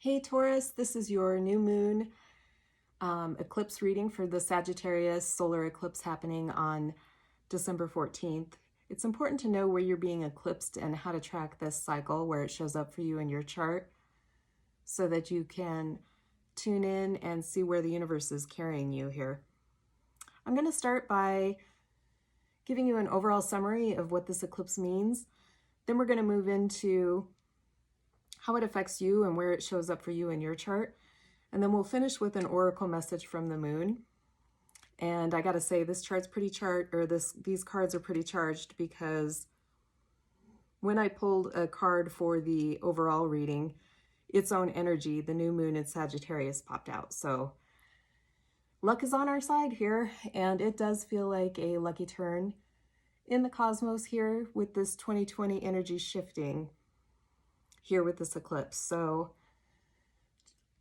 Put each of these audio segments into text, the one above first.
Hey Taurus, this is your new moon eclipse reading for the Sagittarius solar eclipse happening on December 14th. It's important to know where you're being eclipsed and how to track this cycle, where it shows up for you in your chart, so that you can tune in and see where the universe is carrying you here. I'm going to start by giving you an overall summary of what this eclipse means. Then we're going to move into how it affects you and where it shows up for you in your chart. And then we'll finish with an oracle message from the moon. And I gotta say, this chart's pretty these cards are pretty charged, because when I pulled a card for the overall reading, its own energy, the new moon in Sagittarius, popped out. So luck is on our side here, and it does feel like a lucky turn in the cosmos here with this 2020 energy shifting here with this eclipse. So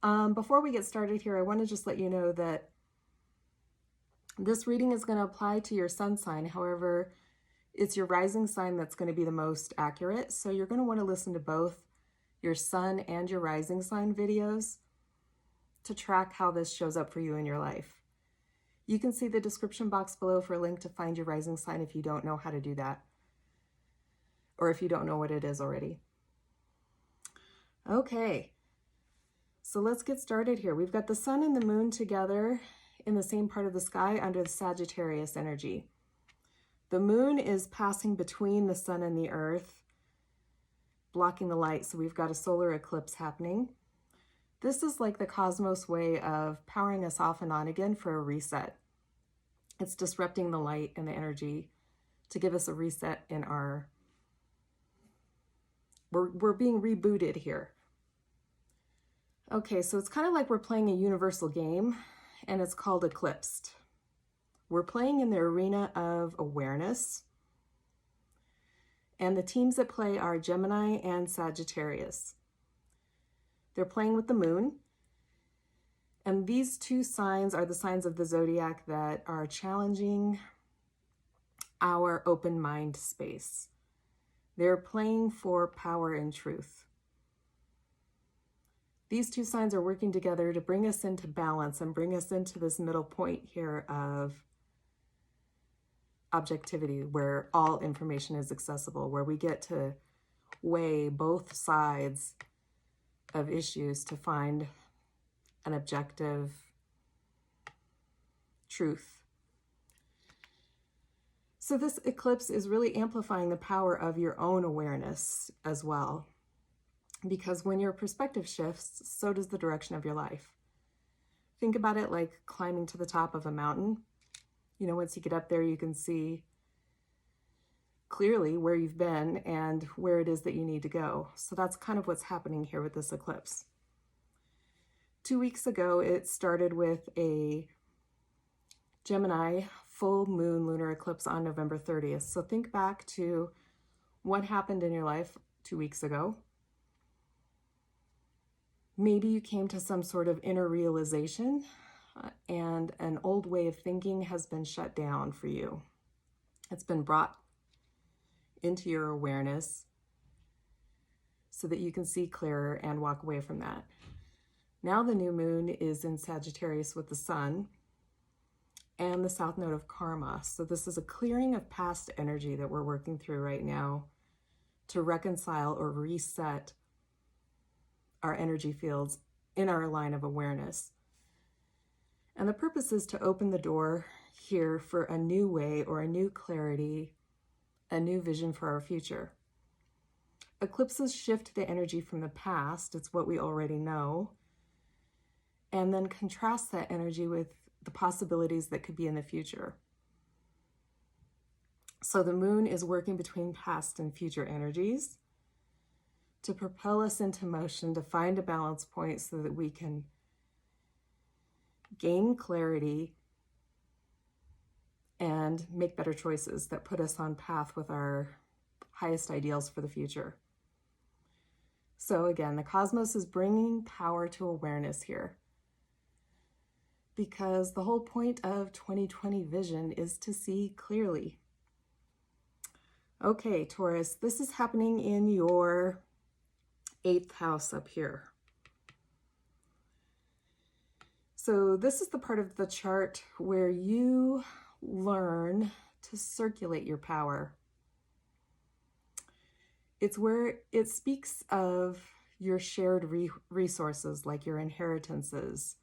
before we get started here, I want to just let you know that this reading is going to apply to your sun sign. However, it's your rising sign that's going to be the most accurate. So you're going to want to listen to both your sun and your rising sign videos to track how this shows up for you in your life. You can see the description box below for a link to find your rising sign if you don't know how to do that, or if you don't know what it is already. Okay, so let's get started here. We've got the sun and the moon together in the same part of the sky under the Sagittarius energy. The moon is passing between the sun and the earth, blocking the light, so we've got a solar eclipse happening. This is like the cosmos way of powering us off and on again for a reset. It's disrupting the light and the energy to give us a reset in our... We're being rebooted here. Okay, so it's kind of like we're playing a universal game, and it's called Eclipsed. We're playing in the arena of awareness, and the teams that play are Gemini and Sagittarius. They're playing with the moon, and these two signs are the signs of the zodiac that are challenging our open mind space. They're playing for power and truth. These two signs are working together to bring us into balance and bring us into this middle point here of objectivity, where all information is accessible, where we get to weigh both sides of issues to find an objective truth. So this eclipse is really amplifying the power of your own awareness as well, because when your perspective shifts, so does the direction of your life. Think about it like climbing to the top of a mountain. You know, once you get up there, you can see clearly where you've been and where it is that you need to go. So that's kind of what's happening here with this eclipse. 2 weeks ago, it started with a Gemini full moon lunar eclipse on November 30th. So think back to what happened in your life 2 weeks ago. Maybe you came to some sort of inner realization, and an old way of thinking has been shut down for you. It's been brought into your awareness so that you can see clearer and walk away from that. Now the new moon is in Sagittarius with the sun and the south node of karma. So this is a clearing of past energy that we're working through right now to reconcile or reset our energy fields in our line of awareness. And the purpose is to open the door here for a new way or a new clarity, a new vision for our future. Eclipses shift the energy from the past, it's what we already know, and then contrast that energy with the possibilities that could be in the future. So the moon is working between past and future energies to propel us into motion, to find a balance point so that we can gain clarity and make better choices that put us on path with our highest ideals for the future. So again, the cosmos is bringing power to awareness here, because the whole point of 2020 vision is to see clearly. Okay, Taurus, this is happening in your 8th house up here. So this is the part of the chart where you learn to circulate your power. It's where it speaks of your shared resources, like your inheritances.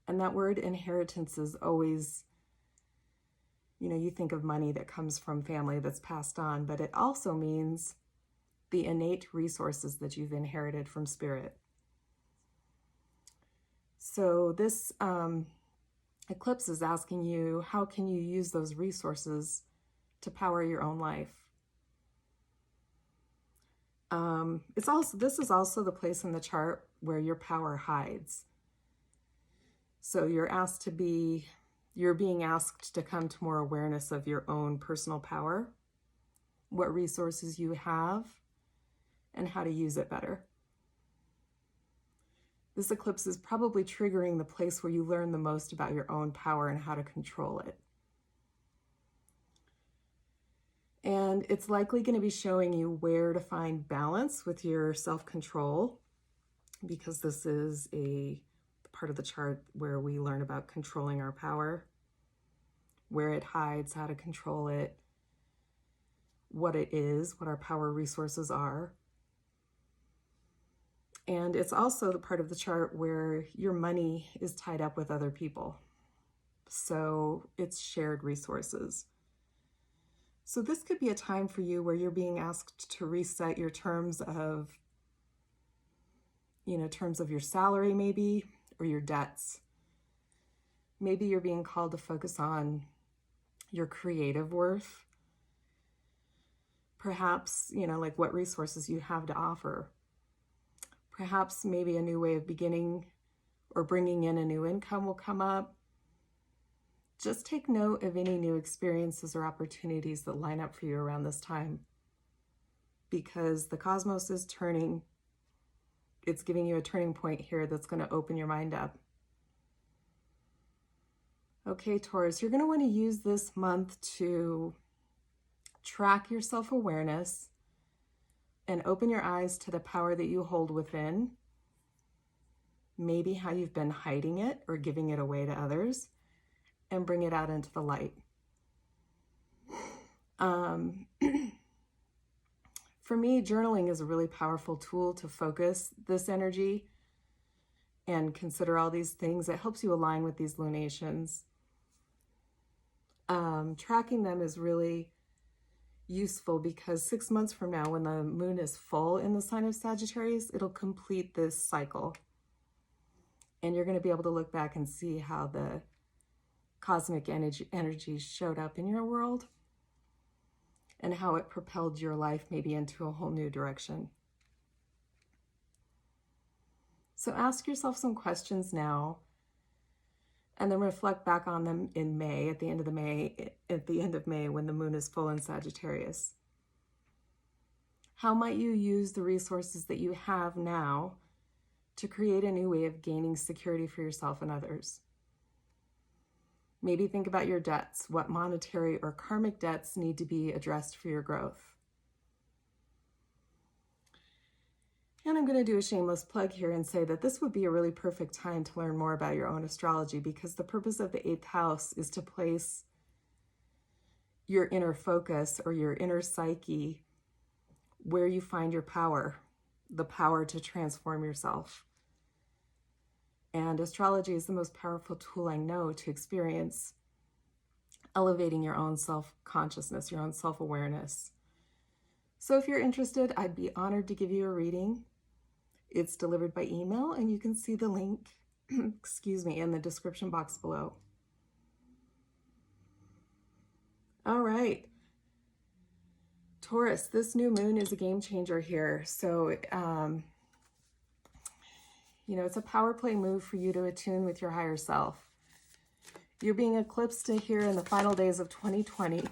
And that word inheritance is always, you think of money that comes from family that's passed on, but it also means the innate resources that you've inherited from spirit. So this eclipse is asking you, how can you use those resources to power your own life? This is also the place in the chart where your power hides. So you're being asked to come to more awareness of your own personal power, what resources you have, and how to use it better. This eclipse is probably triggering the place where you learn the most about your own power and how to control it. And it's likely going to be showing you where to find balance with your self-control, because this is a part of the chart where we learn about controlling our power, where it hides, how to control it, what it is, what our power resources are. And it's also the part of the chart where your money is tied up with other people. So it's shared resources. So this could be a time for you where you're being asked to reset your terms of your salary maybe, or your debts. Maybe you're being called to focus on your creative worth. Perhaps, like what resources you have to offer. Perhaps maybe a new way of beginning or bringing in a new income will come up. Just take note of any new experiences or opportunities that line up for you around this time, because the cosmos is turning. It's giving you a turning point here that's going to open your mind up. Okay, Taurus, you're going to want to use this month to track your self-awareness and open your eyes to the power that you hold within, maybe how you've been hiding it or giving it away to others, and bring it out into the light. For me, journaling is a really powerful tool to focus this energy and consider all these things. It helps you align with these lunations. Tracking them is really useful because 6 months from now, when the moon is full in the sign of Sagittarius, it'll complete this cycle. And you're going to be able to look back and see how the cosmic energy showed up in your world and how it propelled your life maybe into a whole new direction. So ask yourself some questions now, and then reflect back on them in May, at the end of May, when the moon is full in Sagittarius. How might you use the resources that you have now to create a new way of gaining security for yourself and others? Maybe think about your debts. What monetary or karmic debts need to be addressed for your growth? And I'm going to do a shameless plug here and say that this would be a really perfect time to learn more about your own astrology, because the purpose of the 8th house is to place your inner focus or your inner psyche where you find your power, the power to transform yourself. And astrology is the most powerful tool I know to experience elevating your own self-consciousness, your own self-awareness. So if you're interested, I'd be honored to give you a reading. It's delivered by email, and you can see the link, in the description box below. All right. Taurus, this new moon is a game changer here. So, it's a power play move for you to attune with your higher self. You're being eclipsed here in the final days of 2020.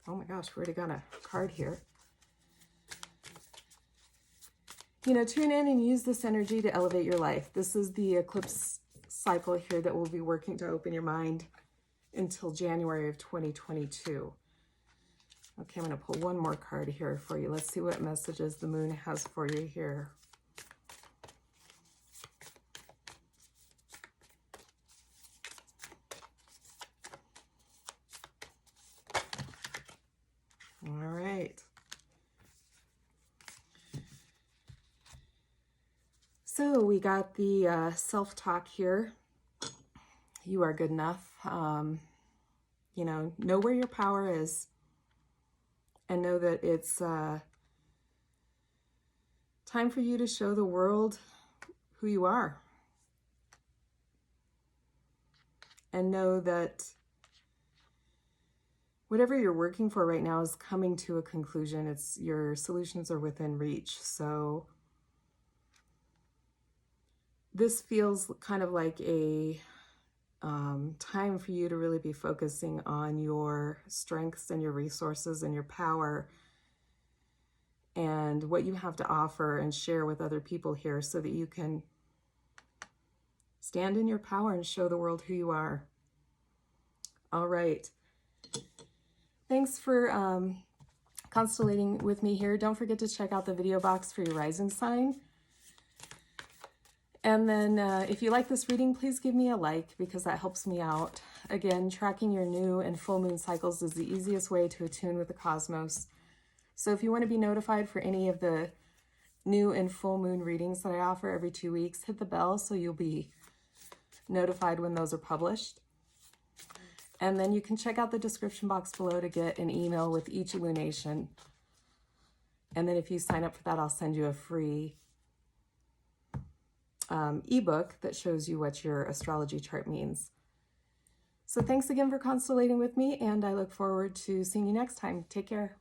Oh my gosh, we already got a card here. Tune in and use this energy to elevate your life. This is the eclipse cycle here that will be working to open your mind until January of 2022. Okay, I'm going to pull one more card here for you. Let's see what messages the moon has for you here. So we got the self-talk here. You are good enough. You know where your power is, and know that it's time for you to show the world who you are. And know that whatever you're working for right now is coming to a conclusion. Your solutions are within reach. So this feels kind of like a time for you to really be focusing on your strengths and your resources and your power and what you have to offer and share with other people here, so that you can stand in your power and show the world who you are. All right. Thanks for constellating with me here. Don't forget to check out the video box for your rising sign. And then if you like this reading, please give me a like, because that helps me out. Again, tracking your new and full moon cycles is the easiest way to attune with the cosmos. So if you want to be notified for any of the new and full moon readings that I offer every 2 weeks, hit the bell so you'll be notified when those are published. And then you can check out the description box below to get an email with each illumination. And then if you sign up for that, I'll send you a free ebook that shows you what your astrology chart means. So thanks again for constellating with me, and I look forward to seeing you next time. Take care.